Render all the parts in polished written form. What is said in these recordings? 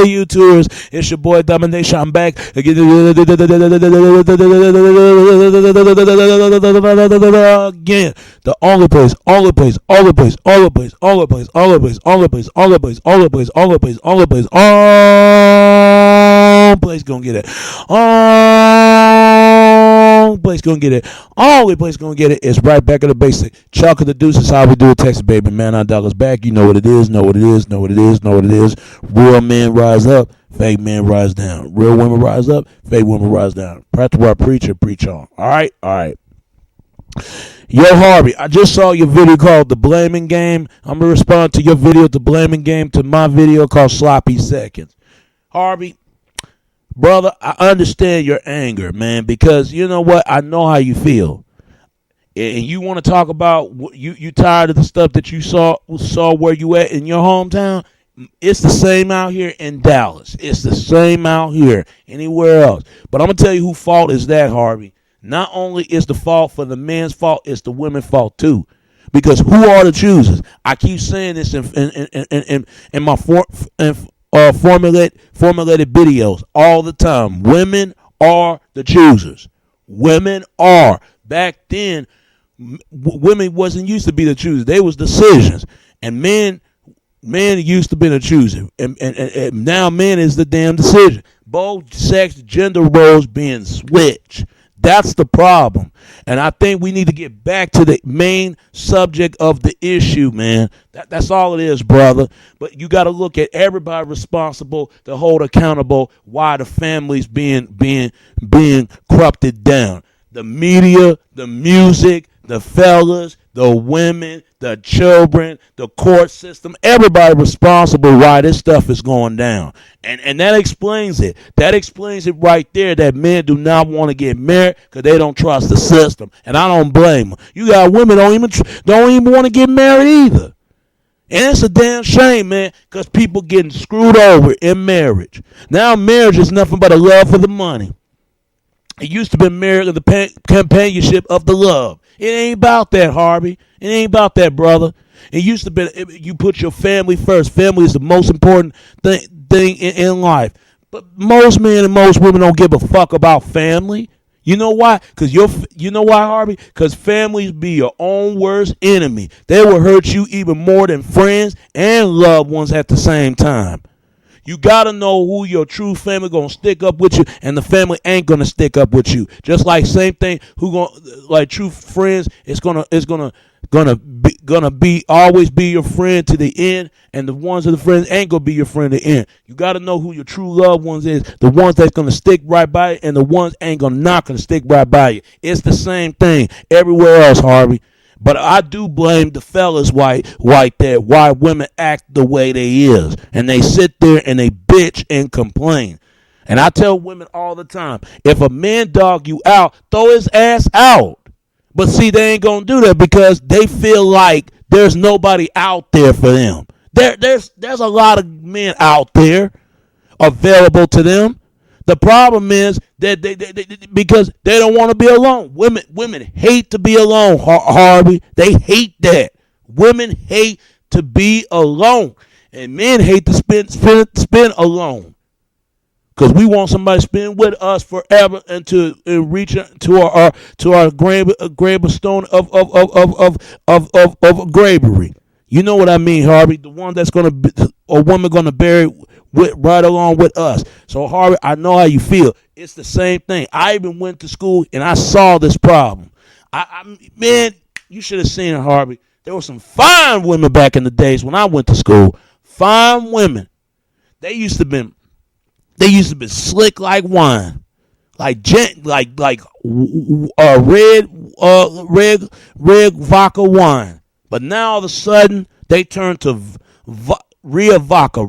Hey, YouTubers, it's your boy Domination. I'm back again. The only place, only place, only place, only place, only place, only place, only place, only place, only place, only place, only place, all place gonna get it. All place gonna get it. Only place gonna get it is right back at the basic. Chuck of the Deuce is how we do it. Texas, baby. Man, $9 back. You know what it is. Know what it is. Know what it is. Know what it is. Real men rise up. Fake men rise down. Real women rise up. Fake women rise down. Practice what I preach and preach on. All right. All right. Yo, Harvey, I just saw your video called The Blaming Game. I'm going to respond to your video, The Blaming Game, to my video called Sloppy Seconds. Harvey, brother, I understand your anger, man, because you know what? I know how you feel. And you want to talk about you tired of the stuff that you saw where you at in your hometown? It's the same out here in Dallas. It's the same out here anywhere else. But I'm going to tell you whose fault is that, Harvey. Not only is the fault for the men's fault, it's the women's fault too. Because who are the choosers? I keep saying this in my formulated videos all the time. Women are the choosers. Women are. Back then, women wasn't used to be the choosers. They was decisions. And men used to be the chooser. And now men is the damn decision. Both sex gender roles being switched. That's the problem. And I think we need to get back to the main subject of the issue, man. That's all it is, brother. But you got to look at everybody responsible to hold accountable why the family's being corrupted down. The media, the music, the fellas, the women, the children, the court system, everybody responsible why this stuff is going down. And that explains it. That explains it right there, that men do not want to get married because they don't trust the system. And I don't blame them. You got women don't even want to get married either. And it's a damn shame, man, because people getting screwed over in marriage. Now marriage is nothing but a love for the money. It used to be married to the companionship of the love. It ain't about that, Harvey. It ain't about that, brother. It used to be you put your family first. Family is the most important thing in life. But most men and most women don't give a fuck about family. You know why? You know why, Harvey? Because families be your own worst enemy. They will hurt you even more than friends and loved ones at the same time. You got to know who your true family going to stick up with you, and the family ain't going to stick up with you. Just like same thing, like true friends, it's going to be always be your friend to the end, and the ones of the friends ain't going to be your friend to the end. You got to know who your true loved ones is, the ones that's going to stick right by you, and the ones not going to stick right by you. It's the same thing everywhere else, Harvey. But I do blame the fellas why women act the way they is. And they sit there and they bitch and complain. And I tell women all the time, if a man dog you out, throw his ass out. But see, they ain't going to do that because they feel like there's nobody out there for them. There's a lot of men out there available to them. The problem is that they because they don't want to be alone. Women hate to be alone, Harvey. They hate that. Women hate to be alone, and men hate to spend alone. Because we want somebody to spend with us forever and to reach to our gravestone of gravery. You know what I mean, Harvey? The one that's a woman gonna bury right along with us. So Harvey, I know how you feel. It's the same thing. I even went to school and I saw this problem. Man, you should have seen it, Harvey. There were some fine women back in the days when I went to school. Fine women. They used to be slick like wine, like red vodka wine. But now all of a sudden they turn to Ria Vodka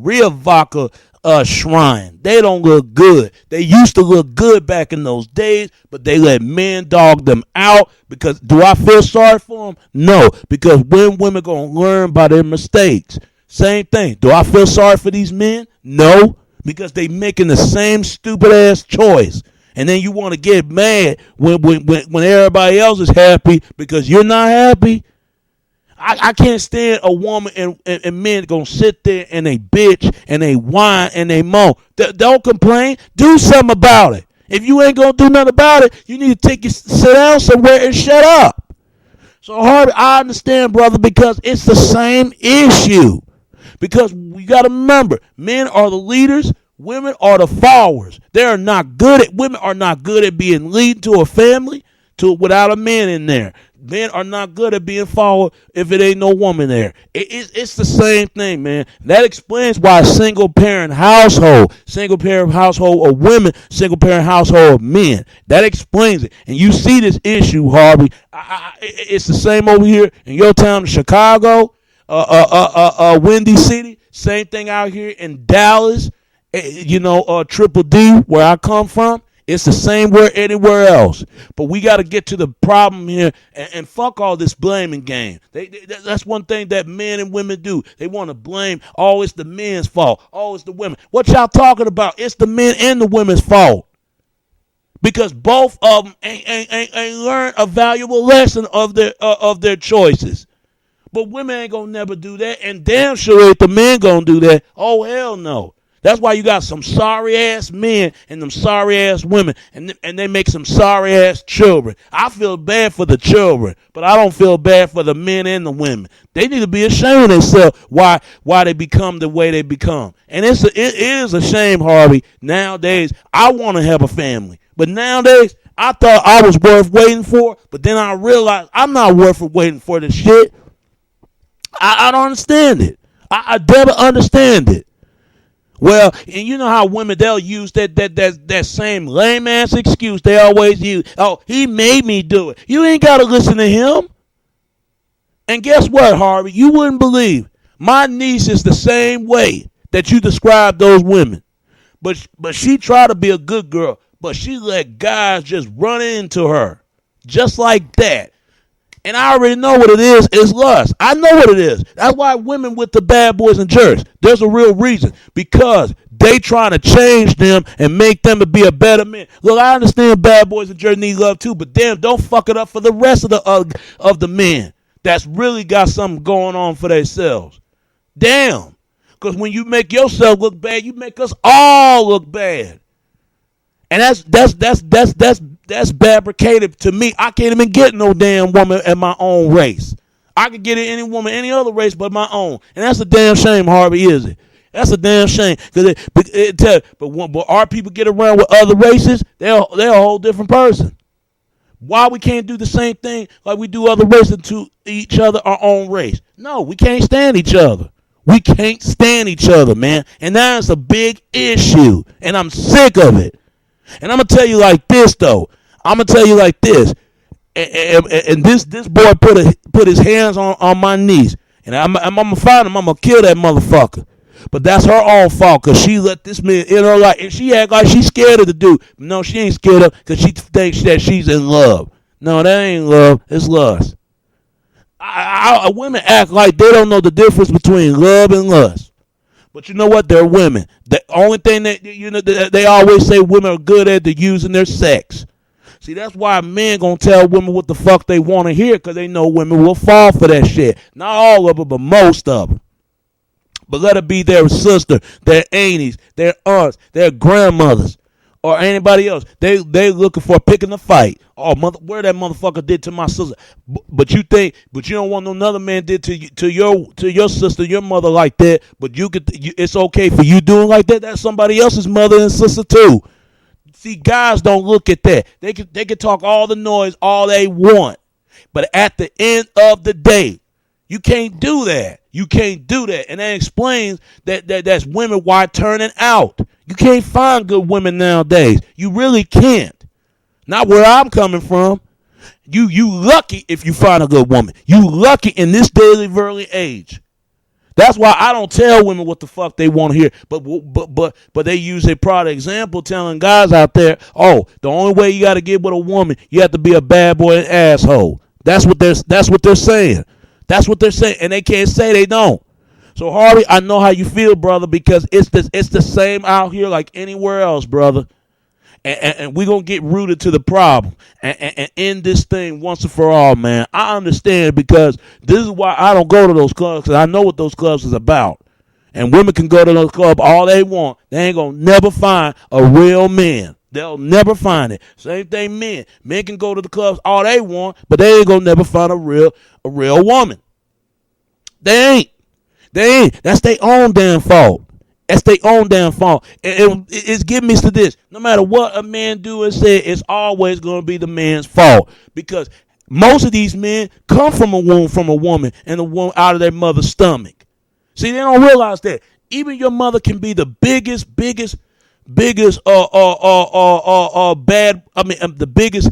shrine. They don't look good. They used to look good back in those days, but they let men dog them out. Because do I feel sorry for them? No, because when women gonna learn by their mistakes. Same thing. Do I feel sorry for these men? No, because they making the same stupid ass choice. And then you want to get mad when everybody else is happy because you're not happy. I can't stand a woman and men gonna sit there and they bitch and they whine and they moan. Don't complain. Do something about it. If you ain't gonna do nothing about it, you need to sit down somewhere and shut up. So Harvey, I understand, brother, because it's the same issue. Because we gotta remember, men are the leaders, women are the followers. Women are not good at being leading to a family without a man in there. Men are not good at being followed if it ain't no woman there. It's the same thing, man. That explains why single parent household of women, single parent household of men. That explains it. And you see this issue, Harvey. It's the same over here in your town, Chicago, Windy City. Same thing out here in Dallas. Triple D, where I come from. It's the same where anywhere else. But we got to get to the problem here and fuck all this blaming game. That's one thing that men and women do. They want to blame, it's the men's fault. It's the women. What y'all talking about? It's the men and the women's fault. Because both of them ain't learned a valuable lesson of their choices. But women ain't going to never do that. And damn sure ain't the men going to do that. Oh, hell no. That's why you got some sorry-ass men and them sorry-ass women, and they make some sorry-ass children. I feel bad for the children, but I don't feel bad for the men and the women. They need to be ashamed of themselves why they become the way they become. And it is a shame, Harvey. Nowadays, I want to have a family. But nowadays, I thought I was worth waiting for, but then I realized I'm not worth waiting for this shit. I don't understand it. I never understand it. Well, and you know how women, they'll use that same lame ass excuse they always use. Oh, he made me do it. You ain't got to listen to him. And guess what, Harvey? You wouldn't believe. My niece is the same way that you described those women. But she tried to be a good girl, but she let guys just run into her. Just like that. And I already know what it is. It's lust. I know what it is. That's why women with the bad boys and jerks. There's a real reason. Because they trying to change them and make them to be a better man. Look, I understand bad boys and jerks need love too, but damn, don't fuck it up for the rest of the men that's really got something going on for themselves. Damn. Because when you make yourself look bad, you make us all look bad. And that's fabricated to me. I can't even get no damn woman at my own race. I could get any woman, any other race but my own. And that's a damn shame, Harvey, is it? That's a damn shame. But our people get around with other races, they're a whole different person. Why we can't do the same thing like we do other races to each other, our own race? No, we can't stand each other. We can't stand each other, man. And that's a big issue. And I'm sick of it. And I'm going to tell you like this, though. I'm going to tell you like this. And this boy put his hands on my niece. And I'm going to find him. I'm going to kill that motherfucker. But that's her own fault because she let this man in her life. And she act like she's scared of the dude. No, she ain't scared of because she thinks that she's in love. No, that ain't love. It's lust. Women act like they don't know the difference between love and lust. But you know what? They're women. The only thing that they always say women are good at is using their sex. See, that's why men gonna tell women what the fuck they want to hear because they know women will fall for that shit. Not all of them, but most of them. But let it be their sister, their aunties, their aunts, their grandmothers, or anybody else. They looking for picking a fight. Oh, where that motherfucker did to my sister. But you don't want another man did to your sister, your mother like that. But it's okay for you doing like that. That's somebody else's mother and sister too. See, guys don't look at that. They can talk all the noise all they want, but at the end of the day, you can't do that. You can't do that, and that explains that's women why turning out. You can't find good women nowadays. You really can't. Not where I'm coming from. You lucky if you find a good woman. You lucky in this daily early age. That's why I don't tell women what the fuck they want to hear. But they use a product example telling guys out there, oh, the only way you got to get with a woman, you have to be a bad boy and asshole. That's what they're saying. That's what they're saying, and they can't say they don't. So Harvey, I know how you feel, brother, because it's the same out here like anywhere else, brother. and we're going to get rooted to the problem and end this thing once and for all, man. I understand, because this is why I don't go to those clubs, because I know what those clubs is about. And women can go to those clubs all they want. They ain't going to never find a real man. They'll never find it. Same thing men. Men can go to the clubs all they want, but they ain't going to never find a real woman. They ain't. That's their own damn fault. That's their own damn fault. It's giving me to this. No matter what a man do and say, it's always going to be the man's fault. Because most of these men come from a womb from a woman, and a woman out of their mother's stomach. See, they don't realize that. Even your mother can be the biggest bad, the biggest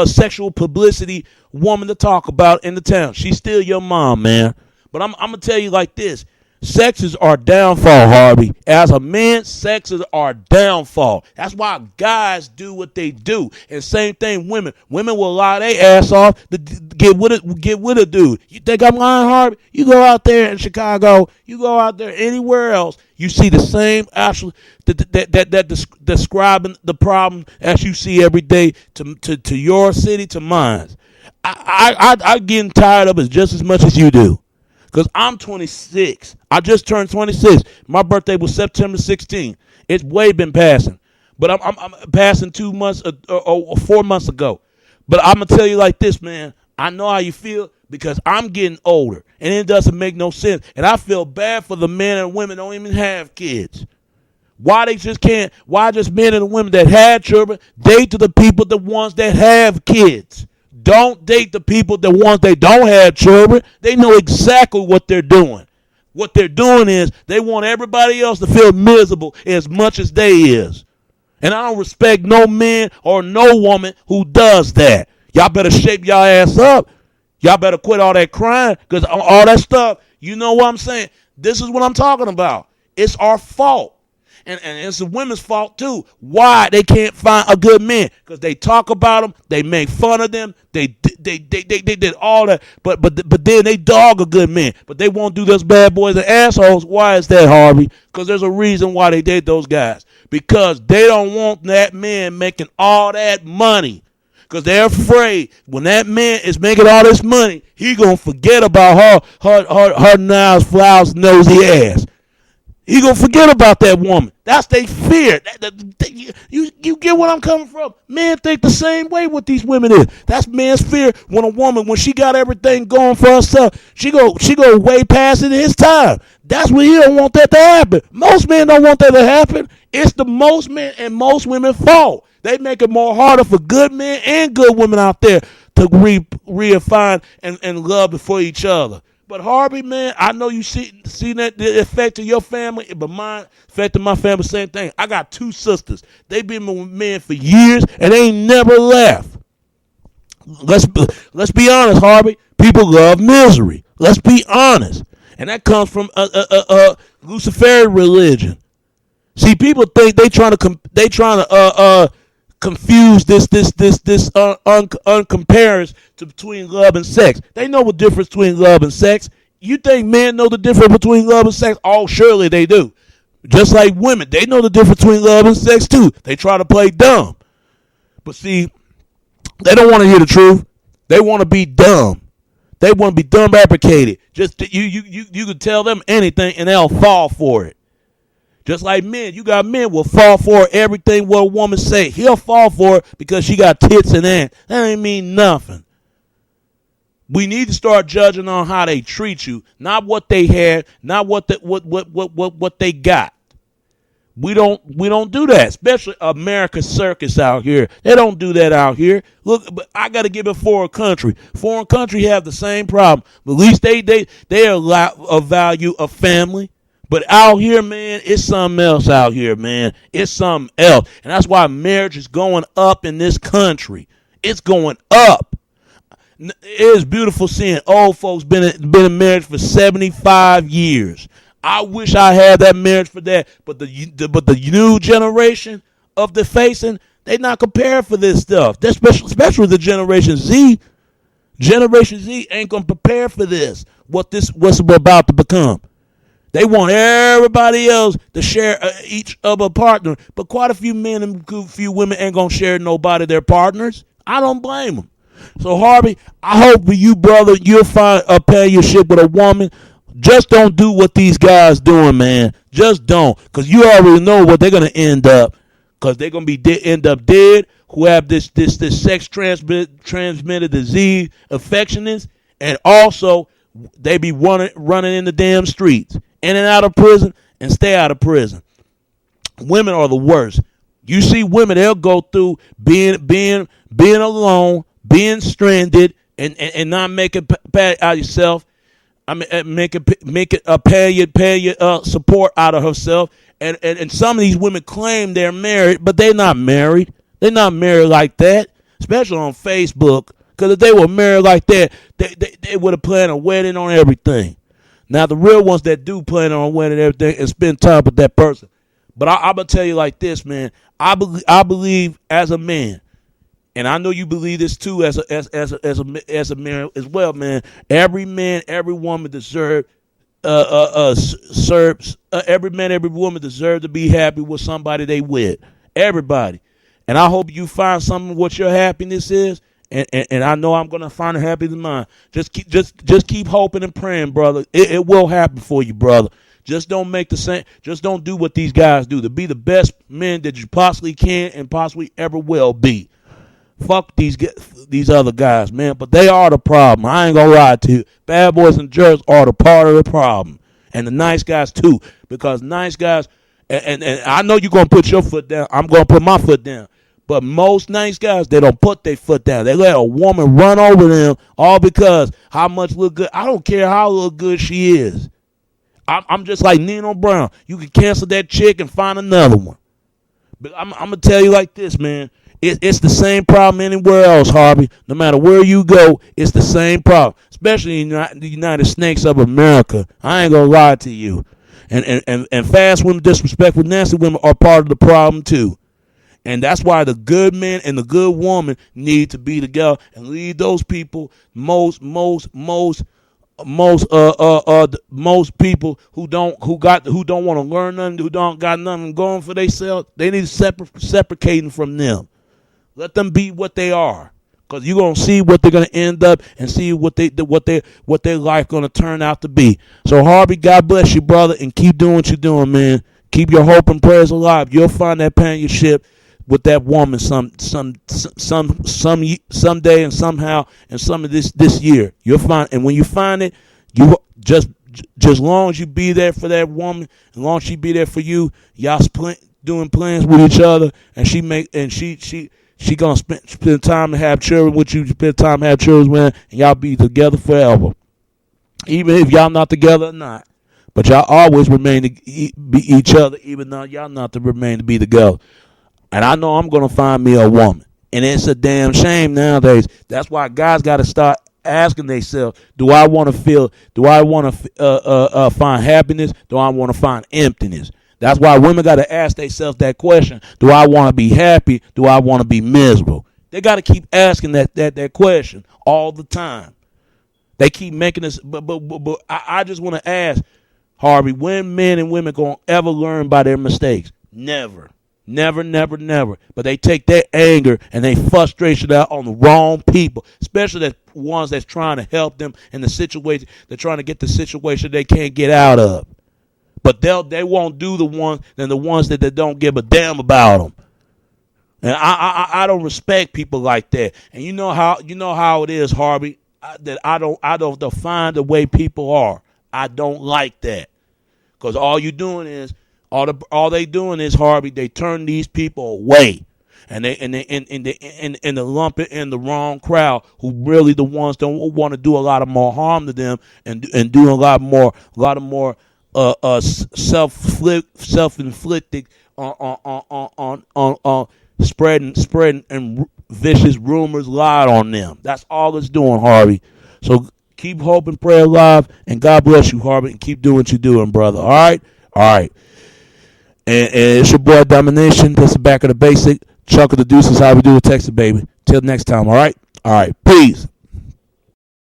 sexual publicity woman to talk about in the town. She's still your mom, man. But I'm going to tell you like this. Sexes are downfall, Harvey. As a man, sexes are downfall. That's why guys do what they do. And same thing, women. Women will lie their ass off to get with a dude. You think I'm lying, Harvey? You go out there in Chicago, you go out there anywhere else, you see the same actually that describing the problem as you see every day to your city, to mine. I getting tired of it just as much as you do. Because I'm 26. I just turned 26. My birthday was September 16th. It's way been passing. But I'm passing 2 months or 4 months ago. But I'm going to tell you like this, man. I know how you feel because I'm getting older. And it doesn't make no sense. And I feel bad for the men and women that don't even have kids. Why they just can't, why just men and women that had children date to the people, the ones that have kids. Don't date the people that want they don't have children. They know exactly what they're doing. What they're doing is they want everybody else to feel miserable as much as they is. And I don't respect no man or no woman who does that. Y'all better shape y'all ass up. Y'all better quit all that crying, because all that stuff, you know what I'm saying? This is what I'm talking about. It's our fault. And it's the women's fault too. Why they can't find a good man? Because they talk about them, they make fun of them, they did all that. But then they dog a good man. But they won't do those bad boys and assholes. Why is that, Harvey? Because there's a reason why they date those guys. Because they don't want that man making all that money. Because they're afraid when that man is making all this money, he gonna forget about her nice, flowers, nosy ass. He gonna forget about that woman. That's their fear. You get what I'm coming from? Men think the same way what these women is. That's man's fear when a woman, when she got everything going for herself, she go way past it in his time. That's when he don't want that to happen. Most men don't want that to happen. It's the most men and most women's fault. They make it more harder for good men and good women out there to reaffirm and love for each other. But Harvey, man, I know you see that the effect of your family, but mine affected my family, same thing. I got 2 sisters. They been with men for years, and they ain't never left. Let's be honest, Harvey. People love misery. Let's be honest. And that comes from Luciferian religion. See, people think they trying to confuse this uncomparison between love and sex. They know the difference between love and sex. You think men know the difference between love and sex? Oh, surely they do. Just like women, they know the difference between love and sex too. They try to play dumb. But see, they don't want to hear the truth. They want to be dumb. They want to be dumb fabricated. Just you can tell them anything and they'll fall for it. Just like men, you got men will fall for everything what a woman say. He'll fall for it because she got tits and ass. That ain't mean nothing. We need to start judging on how they treat you, not what they had, not what they got. We don't do that, especially America's circus out here. They don't do that out here. Look, but I got to give it foreign country. Foreign country have the same problem. But at least they allow a value of family. But out here, man, it's something else out here, man. It's something else. And that's why marriage is going up in this country. It's going up. It is beautiful seeing old folks been in marriage for 75 years. I wish I had that marriage for that. But the new generation of the facing, they not prepared for this stuff. Especially the Generation Z. Generation Z ain't gonna prepare for this. What's about to become. They want everybody else to share each other partner. But quite a few men and a few women ain't going to share nobody their partners. I don't blame them. So, Harvey, I hope for you, brother, you'll find a companionship with a woman. Just don't do what these guys doing, man. Just don't. Because you already know what they're going to end up. Because they're going to be end up dead, who have this sex transmitted disease, affectionate, and also they be running in the damn streets, in and out of prison, and stay out of prison. Women are the worst. You see women, they'll go through being alone, being stranded, and not making out yourself. I mean, make it pay your support out of herself. And some of these women claim they're married, but they're not married. They're not married like that, especially on Facebook. Because if they were married like that, they would have planned a wedding on everything. Now, the real ones that do plan on a wedding and everything and spend time with that person. But I'm going to tell you like this, man. I believe as a man, and I know you believe this too as a man as well, man. Every man, every woman deserves every man, every woman deserves to be happy with somebody they with. Everybody. And I hope you find something what your happiness is. And I know I'm gonna find a happiness in mine. Just keep hoping and praying, brother. It will happen for you, brother. Just don't make the same. Just don't do what these guys do. To be the best men that you possibly can and possibly ever will be. Fuck these other guys, man. But they are the problem. I ain't gonna lie to you. Bad boys and jerks are the part of the problem, and the nice guys too. Because nice guys, and I know you're gonna put your foot down. I'm gonna put my foot down. But most nice guys, they don't put their foot down. They let a woman run over them all because how much look good. I don't care how look good she is. I'm just like Nino Brown. You can cancel that chick and find another one. But I'm going to tell you like this, man. It's the same problem anywhere else, Harvey. No matter where you go, it's the same problem. Especially in the United Snakes of America. I ain't going to lie to you. And fast women, disrespectful, nasty women are part of the problem too. And that's why the good man and the good woman need to be together and leave those people, most people who don't want to learn nothing, who don't got nothing going for themselves. They need to separating from them. Let them be what they are, because you're gonna see what they're gonna end up and see what their life gonna turn out to be. So Harvey, God bless you, brother, and keep doing what you're doing, man. Keep your hope and prayers alive. You'll find that companionship with that woman someday and somehow and some of this year. You'll find, and when you find it, you just long as you be there for that woman, as long as she be there for you, y'all doing plans with each other, and she gonna spend time to have children with you, spend time to have children with, and y'all be together forever. Even if y'all not together or not. But y'all always remain to be each other, even though y'all not to remain to be together. And I know I'm going to find me a woman. And it's a damn shame nowadays. That's why guys got to start asking themselves, do I want to find happiness? Do I want to find emptiness? That's why women got to ask themselves that question. Do I want to be happy? Do I want to be miserable? They got to keep asking that question all the time. They keep making this. But I just want to ask, Harvey, when men and women going to ever learn by their mistakes? Never. Never. But they take their anger and they frustration out on the wrong people, especially the ones that's trying to help them in the situation. They're trying to get the situation they can't get out of. But they won't do the ones that don't give a damn about them. And I don't respect people like that. And you know how it is, Harvey. I don't define the way people are. I don't like that, because all they doing is Harvey. They turn these people away, and they lump it in the wrong crowd, who really the ones don't want to do a lot of more harm to them and do a lot more self-inflicted on spreading and vicious rumors lied on them. That's all it's doing, Harvey. So keep hope and prayer alive, and God bless you, Harvey, and keep doing what you're doing, brother. All right. And it's your boy Domination. This is Back of the Basic. Chuck of the Deuces, how we do it, Texas, baby. Till next time, all right? All right. Peace.